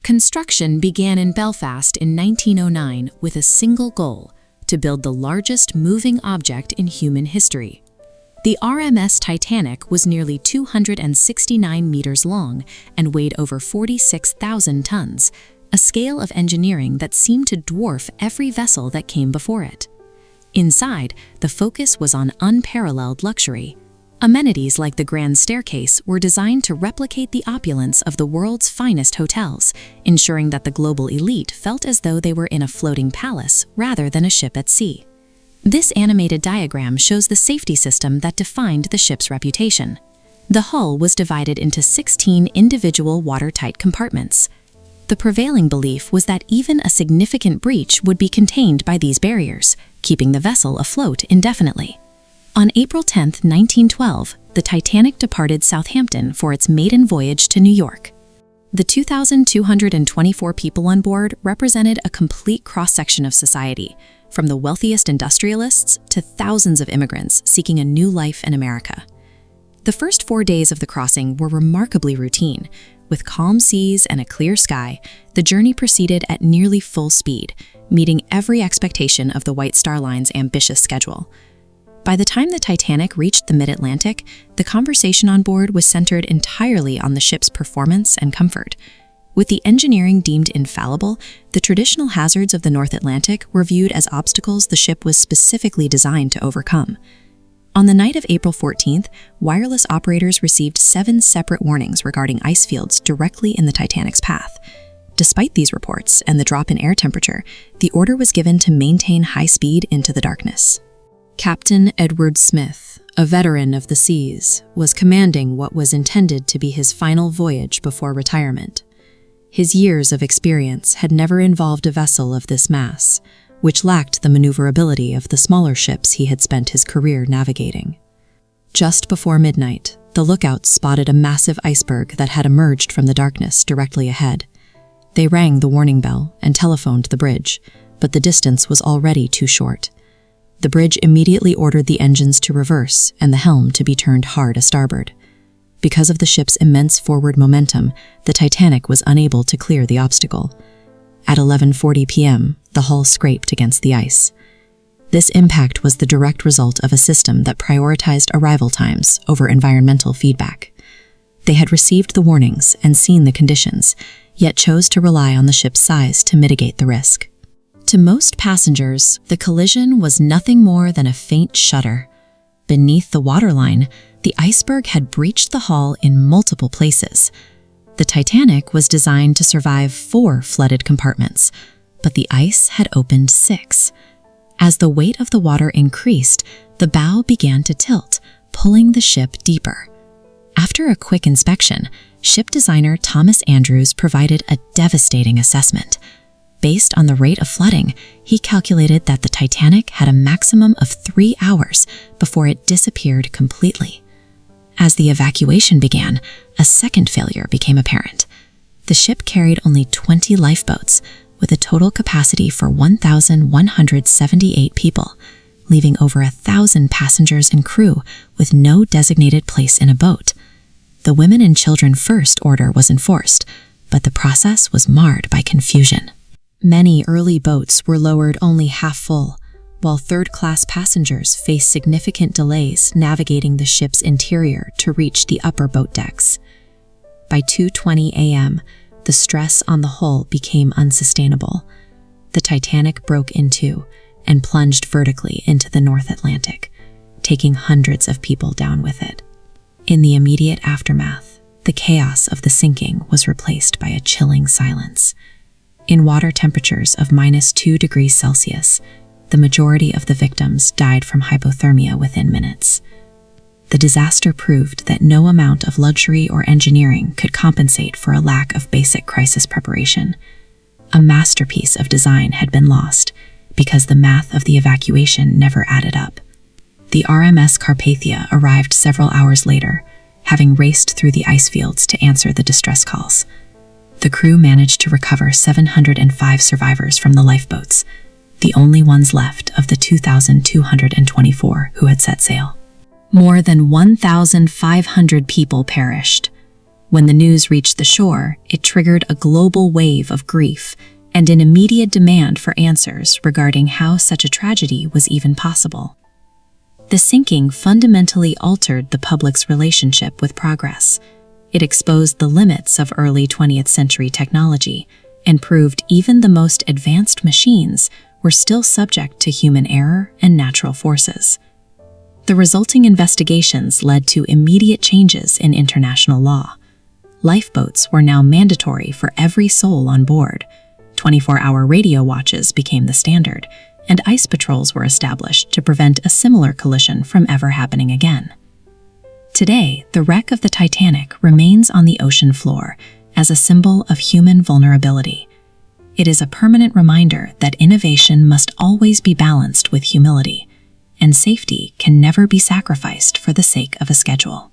Construction began in Belfast in 1909 with a single goal: to build the largest moving object in human history. The RMS Titanic was nearly 269 meters long and weighed over 46,000 tons, a scale of engineering that seemed to dwarf every vessel that came before it. Inside, the focus was on unparalleled luxury. Amenities like the Grand Staircase were designed to replicate the opulence of the world's finest hotels, ensuring that the global elite felt as though they were in a floating palace rather than a ship at sea. This animated diagram shows the safety system that defined the ship's reputation. The hull was divided into 16 individual watertight compartments. The prevailing belief was that even a significant breach would be contained by these barriers, keeping the vessel afloat indefinitely. On April 10, 1912, the Titanic departed Southampton for its maiden voyage to New York. The 2,224 people on board represented a complete cross-section of society, from the wealthiest industrialists to thousands of immigrants seeking a new life in America. The first 4 days of the crossing were remarkably routine. With calm seas and a clear sky, the journey proceeded at nearly full speed, meeting every expectation of the White Star Line's ambitious schedule. By the time the Titanic reached the mid-Atlantic, the conversation on board was centered entirely on the ship's performance and comfort. With the engineering deemed infallible, the traditional hazards of the North Atlantic were viewed as obstacles the ship was specifically designed to overcome. On the night of April 14th, wireless operators received 7 separate warnings regarding ice fields directly in the Titanic's path. Despite these reports and the drop in air temperature, the order was given to maintain high speed into the darkness. Captain Edward Smith, a veteran of the seas, was commanding what was intended to be his final voyage before retirement. His years of experience had never involved a vessel of this mass, which lacked the maneuverability of the smaller ships he had spent his career navigating. Just before midnight, the lookouts spotted a massive iceberg that had emerged from the darkness directly ahead. They rang the warning bell and telephoned the bridge, but the distance was already too short. The bridge immediately ordered the engines to reverse and the helm to be turned hard a starboard. Because of the ship's immense forward momentum, the Titanic was unable to clear the obstacle. At 11:40 p.m., the hull scraped against the ice. This impact was the direct result of a system that prioritized arrival times over environmental feedback. They had received the warnings and seen the conditions, yet chose to rely on the ship's size to mitigate the risk. To most passengers, the collision was nothing more than a faint shudder. Beneath the waterline, the iceberg had breached the hull in multiple places. The Titanic was designed to survive 4 flooded compartments, but the ice had opened 6. As the weight of the water increased, the bow began to tilt, pulling the ship deeper. After a quick inspection, ship designer Thomas Andrews provided a devastating assessment. Based on the rate of flooding, he calculated that the Titanic had a maximum of 3 hours before it disappeared completely. As the evacuation began, a second failure became apparent. The ship carried only 20 lifeboats, with a total capacity for 1,178 people, leaving over 1,000 passengers and crew with no designated place in a boat. The women and children first order was enforced, but the process was marred by confusion. Many early boats were lowered only half full, while third-class passengers faced significant delays navigating the ship's interior to reach the upper boat decks. By 2:20 a.m., the stress on the hull became unsustainable. The Titanic broke in two and plunged vertically into the North Atlantic, taking hundreds of people down with it. In the immediate aftermath, the chaos of the sinking was replaced by a chilling silence. In water temperatures of -2 degrees Celsius, the majority of the victims died from hypothermia within minutes. The disaster proved that no amount of luxury or engineering could compensate for a lack of basic crisis preparation. A masterpiece of design had been lost because the math of the evacuation never added up. The RMS Carpathia arrived several hours later, having raced through the ice fields to answer the distress calls. The crew managed to recover 705 survivors from the lifeboats, the only ones left of the 2,224 who had set sail. More than 1,500 people perished. When the news reached the shore, it triggered a global wave of grief and an immediate demand for answers regarding how such a tragedy was even possible. The sinking fundamentally altered the public's relationship with progress. It exposed the limits of early 20th century technology and proved even the most advanced machines were still subject to human error and natural forces. The resulting investigations led to immediate changes in international law. Lifeboats were now mandatory for every soul on board. 24-hour radio watches became the standard, and ice patrols were established to prevent a similar collision from ever happening again. Today, the wreck of the Titanic remains on the ocean floor as a symbol of human vulnerability. It is a permanent reminder that innovation must always be balanced with humility, and safety can never be sacrificed for the sake of a schedule.